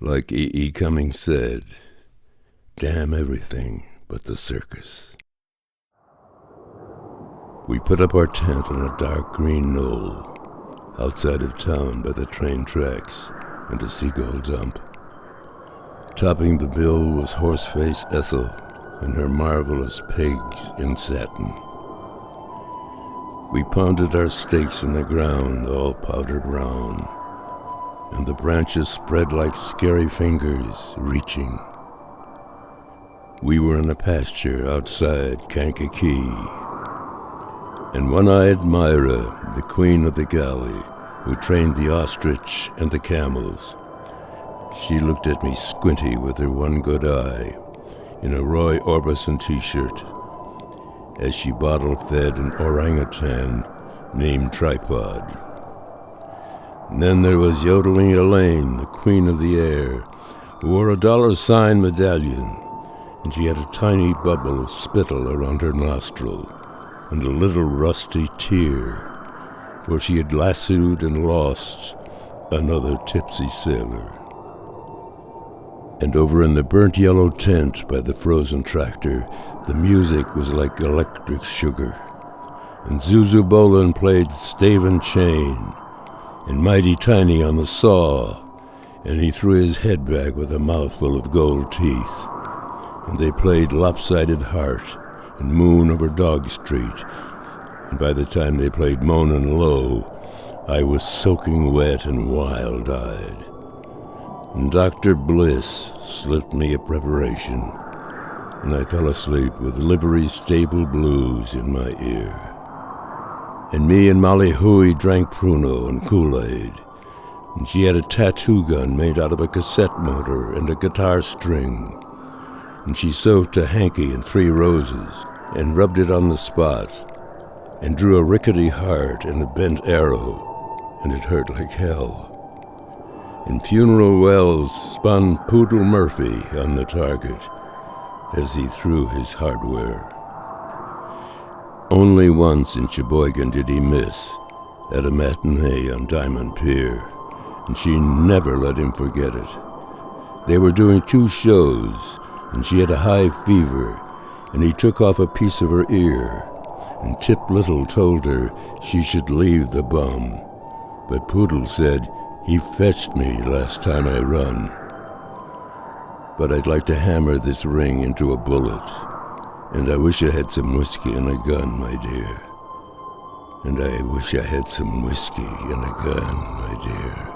Like E. Cummings said, damn everything but the circus. We put up our tent on a dark green knoll outside of town by the train tracks and a seagull dump. Topping the bill was Horseface Ethel and her marvelous pigs in satin. We pounded our stakes in the ground, all powder brown, and the branches spread like scary fingers reaching. We were in a pasture outside Kankakee, and one-eyed Myra, the queen of the galley, who trained the ostrich and the camels, she looked at me squinty with her one good eye in a Roy Orbison t-shirt as she bottle-fed an orangutan named Tripod. And then there was Yodeling Elaine, the queen of the air, who wore a $sign medallion, and she had a tiny bubble of spittle around her nostril and a little rusty tear where she had lassoed and lost another tipsy sailor. And over in the burnt yellow tent by the frozen tractor, the music was like electric sugar, and Zuzu Bolin played Stave and Chain, and Mighty Tiny on the saw, and he threw his head back with a mouthful of gold teeth, and they played Lopsided Heart and Moon over Dog Street, and by the time they played Moanin' Low, I was soaking wet and wild-eyed. And Dr. Bliss slipped me a preparation, and I fell asleep with Livery Stable Blues in my ear. And me and Molly Huey drank Pruno and Kool-Aid, and she had a tattoo gun made out of a cassette motor and a guitar string, and she soaked a hanky in 3 roses and rubbed it on the spot and drew a rickety heart and a bent arrow, and it hurt like hell. And Funeral Wells spun Poodle Murphy on the target as he threw his hardware. Only once in Sheboygan did he miss, at a matinee on Diamond Pier, and she never let him forget it. They were doing 2 shows, and she had a high fever, and he took off a piece of her ear, and Tip Little told her she should leave the bum, but Poodle said, "He fetched me last time I run." But I'd like to hammer this ring into a bullet, and I wish I had some whiskey and a gun, my dear. And I wish I had some whiskey and a gun, my dear.